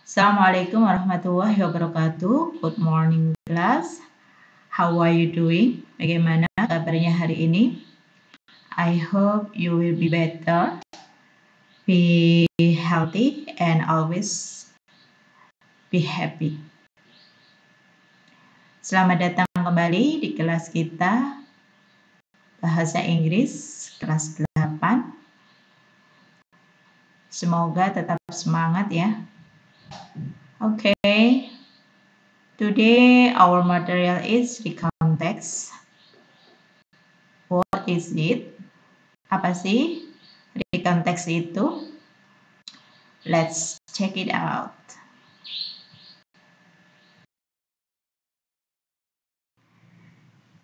Assalamualaikum warahmatullahi wabarakatuh. Good morning class. How are you doing? Bagaimana kabarnya hari ini? I hope you will be better, be healthy, and always be happy. Selamat datang kembali di kelas kita Bahasa Inggris kelas 8. Semoga tetap semangat ya. Okay. Today our material is recount text. What is it? Apa sih recount text itu? Let's check it out.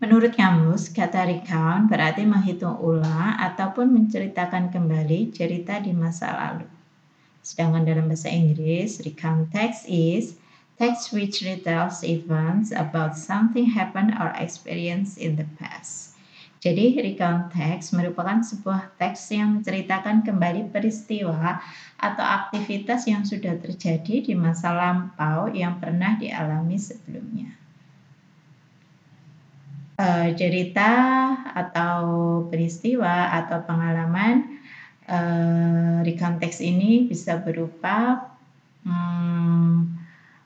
Menurut kamus, kata recount berarti menghitung ulang ataupun menceritakan kembali cerita di masa lalu. Sedangkan dalam bahasa Inggris, recount text is text which retells events about something happened or experienced in the past. Jadi, recount text merupakan sebuah teks yang menceritakan kembali peristiwa atau aktivitas yang sudah terjadi di masa lampau yang pernah dialami sebelumnya. Cerita atau peristiwa atau pengalaman recount text ini bisa berupa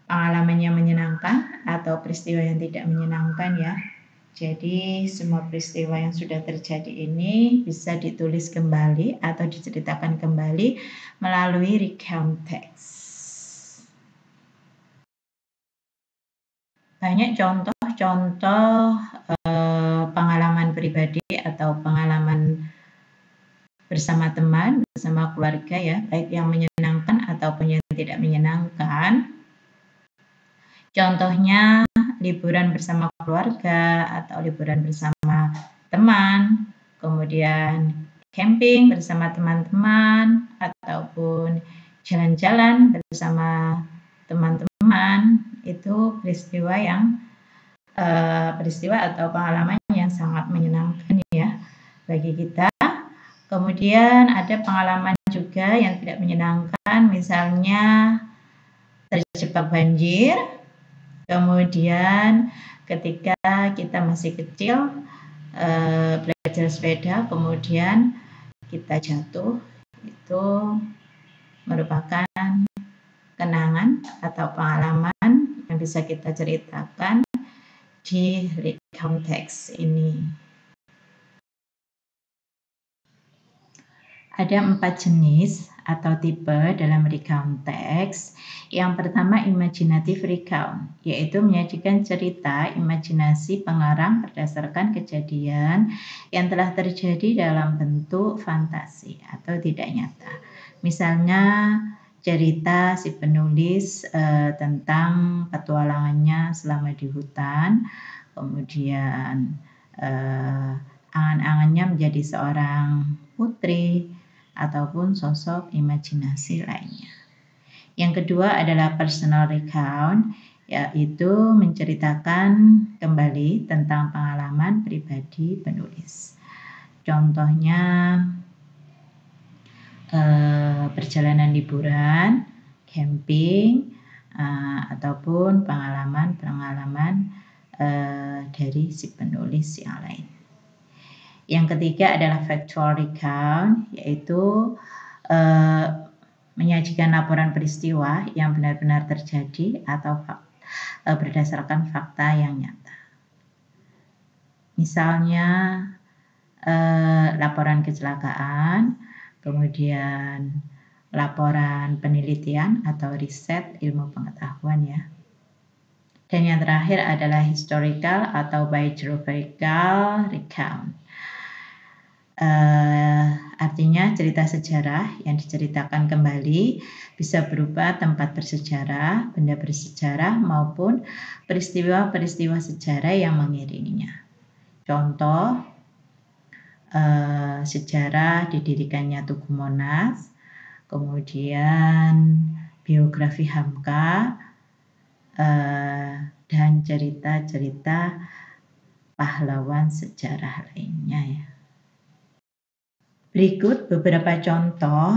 pengalaman yang menyenangkan atau peristiwa yang tidak menyenangkan ya. Jadi semua peristiwa yang sudah terjadi ini bisa ditulis kembali atau diceritakan kembali melalui recount text. Banyak contoh-contoh pengalaman pribadi atau pengalaman bersama teman, bersama keluarga ya, baik yang menyenangkan ataupun yang tidak menyenangkan. Contohnya liburan bersama keluarga atau liburan bersama teman, kemudian camping bersama teman-teman ataupun jalan-jalan bersama teman-teman. Itu peristiwa atau pengalaman yang sangat menyenangkan ya bagi kita. Kemudian ada pengalaman juga yang tidak menyenangkan, misalnya terjebak banjir. Kemudian ketika kita masih kecil belajar sepeda, kemudian kita jatuh, itu merupakan kenangan atau pengalaman yang bisa kita ceritakan di recount text ini. Ada 4 jenis atau tipe dalam recount text. Yang pertama imaginative recount, yaitu menyajikan cerita imajinasi pengarang berdasarkan kejadian yang telah terjadi dalam bentuk fantasi atau tidak nyata. Misalnya cerita si penulis tentang petualangannya selama di hutan, kemudian angan-angannya menjadi seorang putri ataupun sosok imajinasi lainnya. Yang kedua adalah personal recount, yaitu menceritakan kembali tentang pengalaman pribadi penulis. Contohnya perjalanan liburan, camping, ataupun pengalaman-pengalaman dari si penulis yang lain. Yang ketiga adalah factual recount, yaitu menyajikan laporan peristiwa yang benar-benar terjadi atau berdasarkan fakta yang nyata. Misalnya laporan kecelakaan, kemudian laporan penelitian atau riset ilmu pengetahuan ya. Dan yang terakhir adalah historical atau biographical recount. Artinya cerita sejarah yang diceritakan kembali bisa berupa tempat bersejarah, benda bersejarah maupun peristiwa-peristiwa sejarah yang mengiringinya. Contoh sejarah didirikannya Tugu Monas, kemudian biografi Hamka, dan cerita-cerita pahlawan sejarah lainnya ya. Berikut beberapa contoh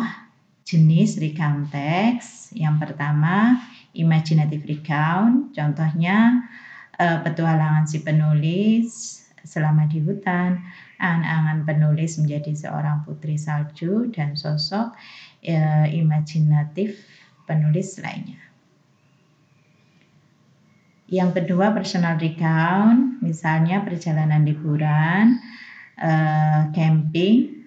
jenis recount text. Yang pertama, Imaginative recount, contohnya petualangan si penulis selama di hutan, angan-angan penulis menjadi seorang putri salju, dan sosok imajinatif penulis lainnya. Yang kedua, personal recount, misalnya perjalanan liburan, camping,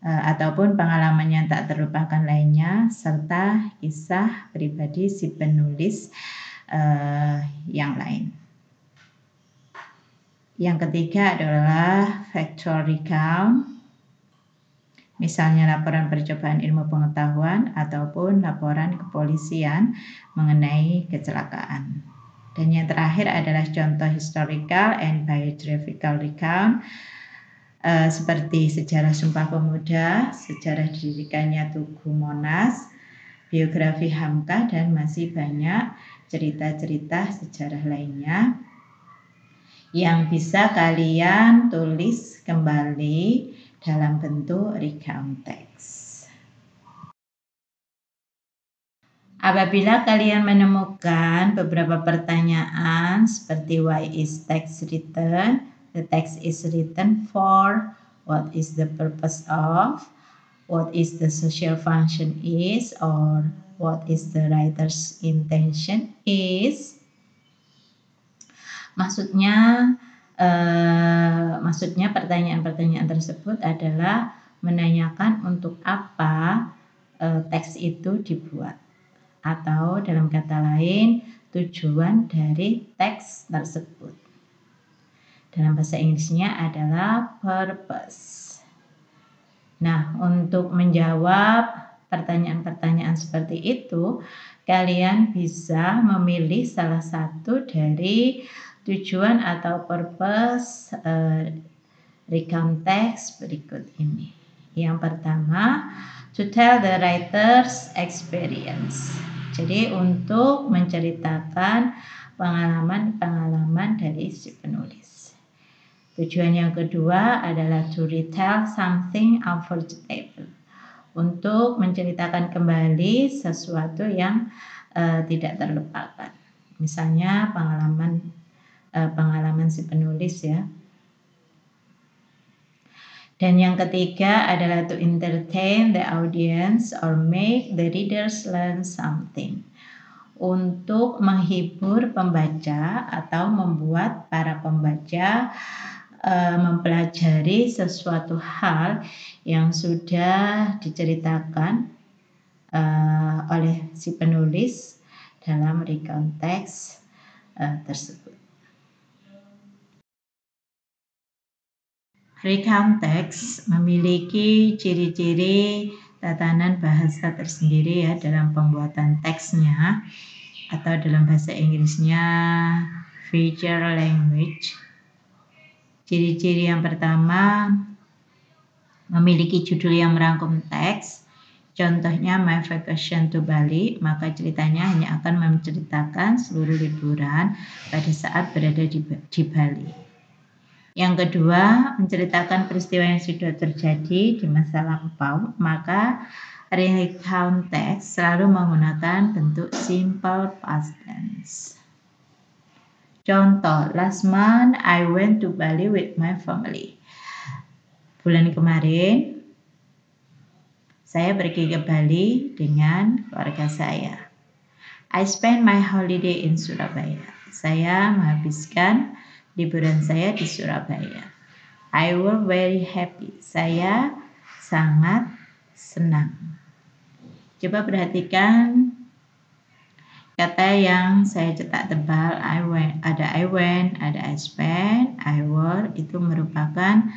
ataupun pengalaman yang tak terlupakan lainnya, serta kisah pribadi si penulis yang lain. Yang ketiga adalah factual recount, misalnya laporan percobaan ilmu pengetahuan ataupun laporan kepolisian mengenai kecelakaan. Dan yang terakhir adalah contoh historical and biographical recount, seperti sejarah Sumpah Pemuda, sejarah didirikannya Tugu Monas, biografi Hamka, dan masih banyak cerita-cerita sejarah lainnya yang bisa kalian tulis kembali dalam bentuk recount text. Apabila kalian menemukan beberapa pertanyaan seperti why is text written, the text is written for, what is the purpose of, what is the social function is, or what is the writer's intention is. Maksudnya pertanyaan-pertanyaan tersebut adalah menanyakan untuk apa teks itu dibuat, atau dalam kata lain tujuan dari teks tersebut. Dalam bahasa Inggrisnya adalah purpose. Nah, untuk menjawab pertanyaan-pertanyaan seperti itu, kalian bisa memilih salah satu dari tujuan atau purpose recount text berikut ini. Yang pertama, to tell the writer's experience. Jadi untuk menceritakan pengalaman-pengalaman dari si penulis. Tujuan yang kedua adalah to retell something unforgettable. Untuk menceritakan kembali sesuatu yang tidak terlupakan. Misalnya pengalaman si penulis ya. Dan yang ketiga adalah to entertain the audience or make the readers learn something. Untuk menghibur pembaca atau membuat para pembaca mempelajari sesuatu hal yang sudah diceritakan oleh si penulis dalam recount text tersebut. Recount text memiliki ciri-ciri tatanan bahasa tersendiri ya dalam pembuatan teksnya, atau dalam bahasa Inggrisnya feature language. Ciri-ciri yang pertama, memiliki judul yang merangkum teks. Contohnya My Vacation to Bali, maka ceritanya hanya akan menceritakan seluruh liburan pada saat berada di Bali. Yang kedua, menceritakan peristiwa yang sudah terjadi di masa lampau, maka recount text selalu menggunakan bentuk simple past tense. Contoh, last month I went to Bali with my family. Bulan kemarin, saya pergi ke Bali dengan keluarga saya. I spent my holiday in Surabaya. Saya menghabiskan liburan saya di Surabaya. I was very happy. Saya sangat senang. Coba perhatikan kata yang saya cetak tebal. I went, ada I spent, I were, itu merupakan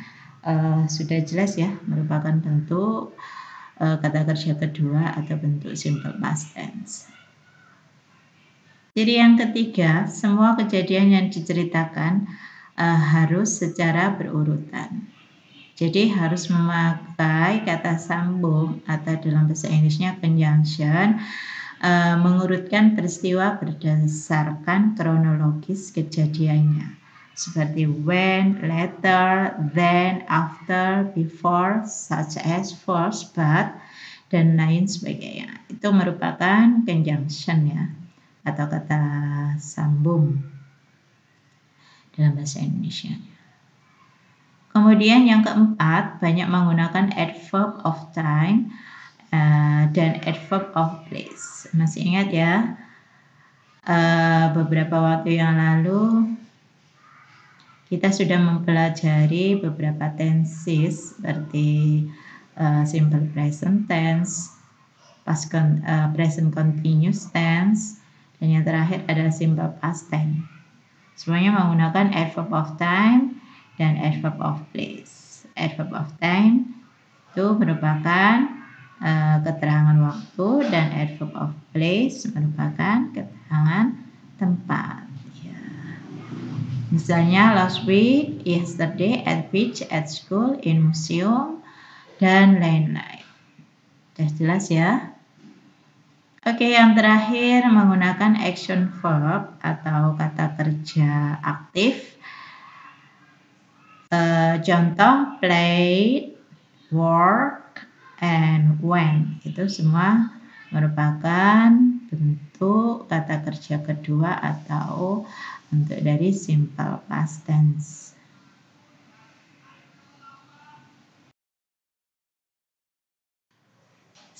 sudah jelas ya, merupakan bentuk kata kerja kedua atau bentuk simple past tense. Jadi yang ketiga, semua kejadian yang diceritakan harus secara berurutan. Jadi harus memakai kata sambung atau dalam bahasa Inggrisnya conjunction, mengurutkan peristiwa berdasarkan kronologis kejadiannya. Seperti when, later, then, after, before, such as, first, but, dan lain sebagainya. Itu merupakan conjunction ya, atau kata sambung dalam bahasa Indonesia. Kemudian yang keempat, banyak menggunakan adverb of time dan adverb of place. Masih ingat ya, beberapa waktu yang lalu kita sudah mempelajari beberapa tenses seperti simple present tense, present continuous tense, dan yang terakhir adalah simple past tense. Semuanya menggunakan adverb of time dan adverb of place. Adverb of time itu merupakan keterangan waktu dan adverb of place merupakan keterangan tempat. Ya. Misalnya last week, yesterday, at beach, at school, in museum, dan lain-lain. Sudah jelas ya? Oke, yang terakhir menggunakan action verb atau kata kerja aktif. Contoh played, work, and went. Itu semua merupakan bentuk kata kerja kedua atau bentuk dari simple past tense.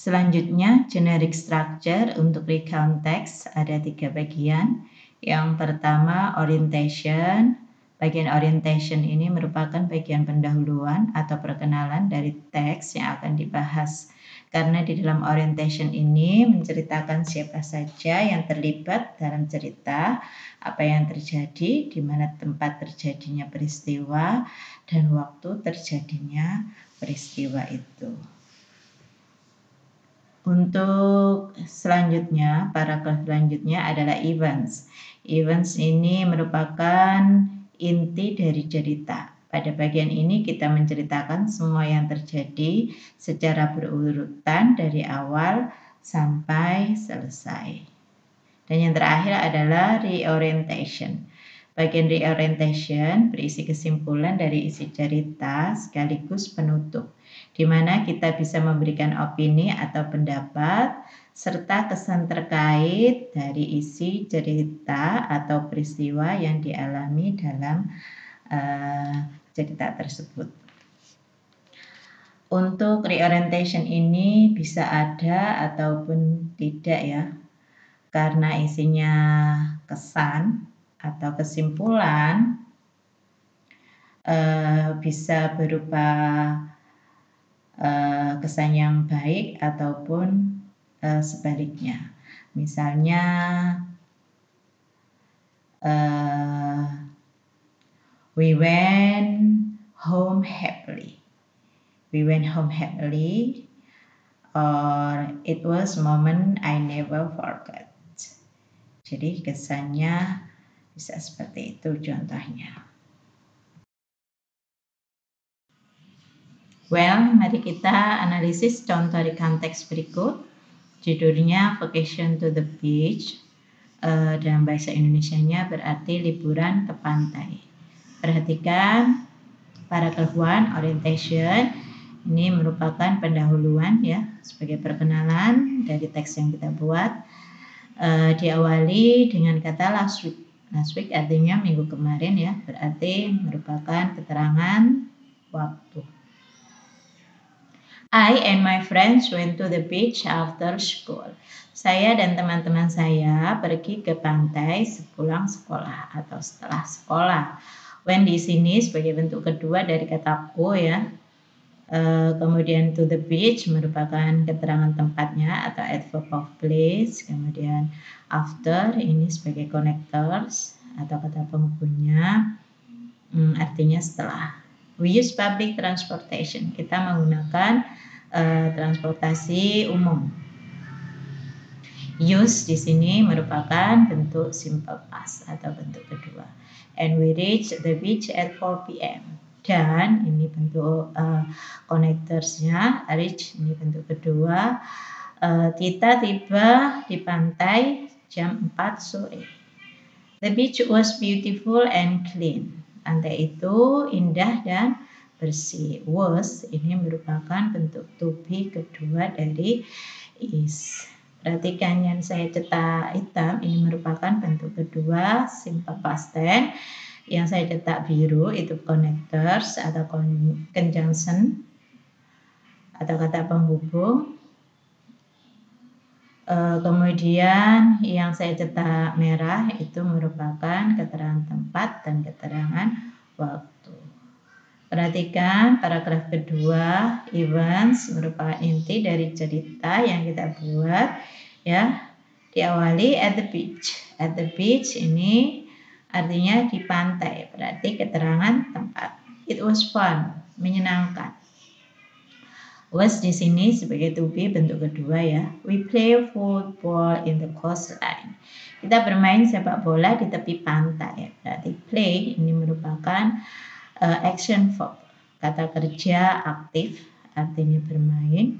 Selanjutnya, generic structure untuk recount text ada 3 bagian. Yang pertama, orientation. Bagian orientation ini merupakan bagian pendahuluan atau perkenalan dari teks yang akan dibahas. Karena di dalam orientation ini menceritakan siapa saja yang terlibat dalam cerita, apa yang terjadi, di mana tempat terjadinya peristiwa, dan waktu terjadinya peristiwa itu. Untuk selanjutnya, paragraf selanjutnya adalah events. Events ini merupakan inti dari cerita. Pada bagian ini kita menceritakan semua yang terjadi secara berurutan dari awal sampai selesai. Dan yang terakhir adalah reorientation. Bagian reorientation berisi kesimpulan dari isi cerita sekaligus penutup, di mana kita bisa memberikan opini atau pendapat, serta kesan terkait dari isi cerita atau peristiwa yang dialami dalam cerita tersebut. Untuk reorientation ini bisa ada ataupun tidak ya, karena isinya kesan atau kesimpulan, bisa berupa kesan yang baik ataupun sebaliknya. Misalnya we went home happily. We went home happily, or it was a moment I never forget. Jadi kesannya bisa seperti itu contohnya. Well, mari kita analisis contoh di konteks berikut. Judulnya Vacation to the Beach. Dalam bahasa Indonesianya berarti liburan ke pantai. Perhatikan paragraf 1, orientation. Ini merupakan pendahuluan ya, sebagai perkenalan dari teks yang kita buat. Diawali dengan kata last week. Last week artinya minggu kemarin ya, berarti merupakan keterangan waktu. I and my friends went to the beach after school. Saya dan teman-teman saya pergi ke pantai sepulang sekolah atau setelah sekolah. When di sini sebagai bentuk kedua dari kata go ya. Kemudian to the beach merupakan keterangan tempatnya atau adverb of place. Kemudian after ini sebagai connectors atau kata penghubungnya, artinya setelah. We use public transportation. Kita menggunakan transportasi umum. Use di sini merupakan bentuk simple past atau bentuk kedua. And we reach the beach at 4 p.m. Dan ini bentuk connectorsnya, reach ini bentuk kedua. Kita tiba di pantai jam 4 sore. The beach was beautiful and clean. Pantai itu indah dan bersih. Was ini merupakan bentuk to be kedua dari is. Perhatikan yang saya cetak hitam ini merupakan bentuk kedua simple past tense. Yang saya cetak biru itu connectors atau conjunction atau kata penghubung. Kemudian yang saya cetak merah itu merupakan keterangan tempat dan keterangan waktu. Perhatikan paragraf kedua, events merupakan inti dari cerita yang kita buat ya. Diawali at the beach. At the beach ini artinya di pantai, berarti keterangan tempat. It was fun, menyenangkan. Was di sini sebagai to be bentuk kedua ya. We play football in the coastline. Kita bermain sepak bola di tepi pantai. Berarti play ini merupakan action verb. Kata kerja aktif artinya bermain.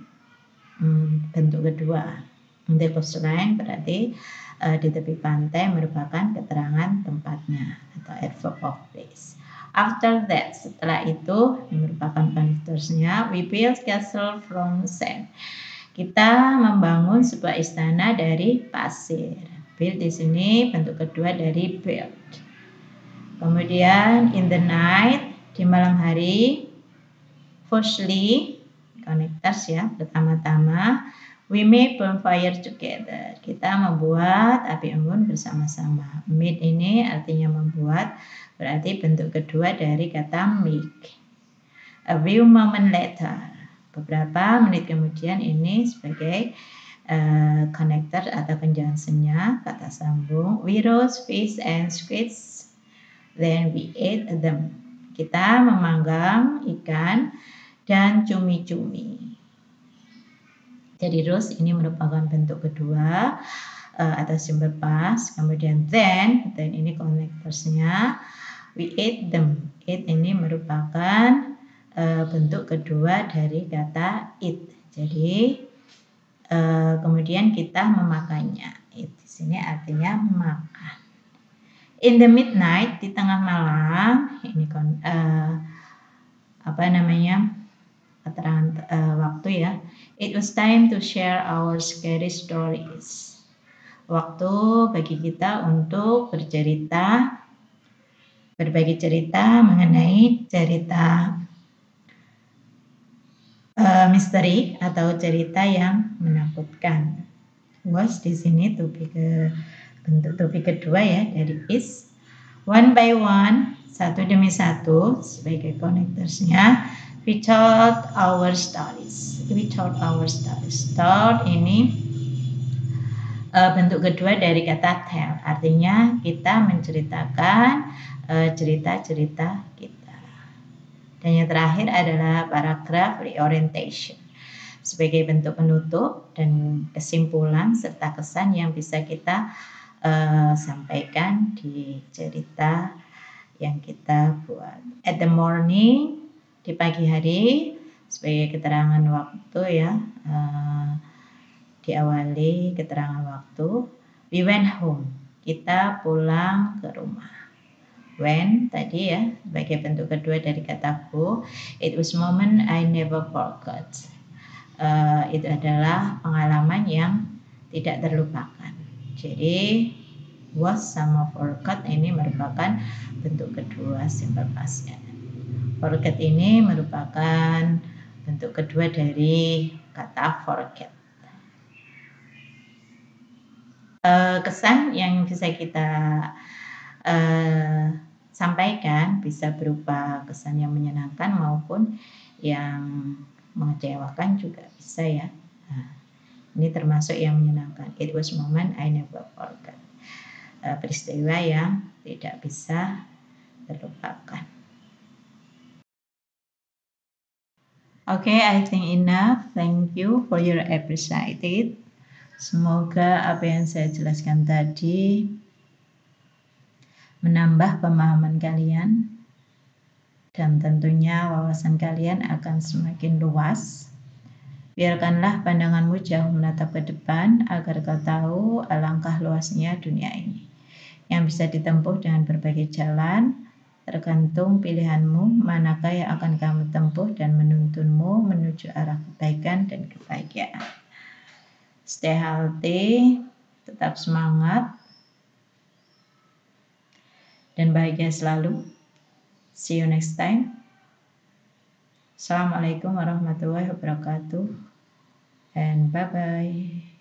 Bentuk kedua. The coastline berarti di tepi pantai merupakan keterangan tempatnya atau adverb of place. After that, setelah itu merupakan connectorsnya, we build castle from sand. Kita membangun sebuah istana dari pasir. Build di sini bentuk kedua dari build. Kemudian in the night, di malam hari, firstly, connectors ya, pertama-tama, we make bonfire together. Kita membuat api unggun bersama-sama. Make ini artinya membuat, berarti bentuk kedua dari kata make. A few moment later, beberapa menit kemudian ini sebagai connector atau conjunctionnya, kata sambung. We roast fish and squids, then we ate them. Kita memanggang ikan dan cumi-cumi. Jadi roast ini merupakan bentuk kedua atau simple past. Kemudian then ini connectorsnya. We ate them. Eat ini merupakan bentuk kedua dari kata eat. Jadi kemudian kita memakannya. Eat di sini artinya makan. In the midnight, di tengah malam, ini keterangan waktu ya. It was time to share our scary stories. Waktu bagi kita untuk berbagi cerita mengenai cerita misteri atau cerita yang menakutkan. Was di sini bentuk to be kedua ya dari is. One by one, satu demi satu sebagai connectorsnya. We told our stories. Told ini bentuk kedua dari kata tell. Artinya kita menceritakan cerita-cerita kita. Dan yang terakhir adalah paragraph reorientation. Sebagai bentuk penutup dan kesimpulan serta kesan yang bisa kita sampaikan di cerita yang kita buat. At the morning, di pagi hari, sebagai keterangan waktu ya, diawali keterangan waktu. We went home, kita pulang ke rumah. When tadi ya, sebagai bentuk kedua dari kata go. It was moment I never forgot. Itu adalah pengalaman yang tidak terlupakan. Jadi was sama forgot ini merupakan bentuk kedua simple past-nya. Forget ini merupakan bentuk kedua dari kata forget. Kesan yang bisa kita sampaikan bisa berupa kesan yang menyenangkan maupun yang mengecewakan juga bisa ya. Ini termasuk yang menyenangkan. It was moment I never forgot. Peristiwa yang tidak bisa terlupakan. Okay, I think enough. Thank you for your appreciated. Semoga apa yang saya jelaskan tadi menambah pemahaman kalian dan tentunya wawasan kalian akan semakin luas. Biarkanlah pandanganmu jauh menatap ke depan agar kau tahu alangkah luasnya dunia ini yang bisa ditempuh dengan berbagai jalan Tergantung pilihanmu, manakah yang akan kamu tempuh dan menuntunmu menuju arah kebaikan dan kebahagiaan. Stay healthy, tetap semangat, dan bahagia selalu. See you next time. Assalamualaikum warahmatullahi wabarakatuh, and bye-bye.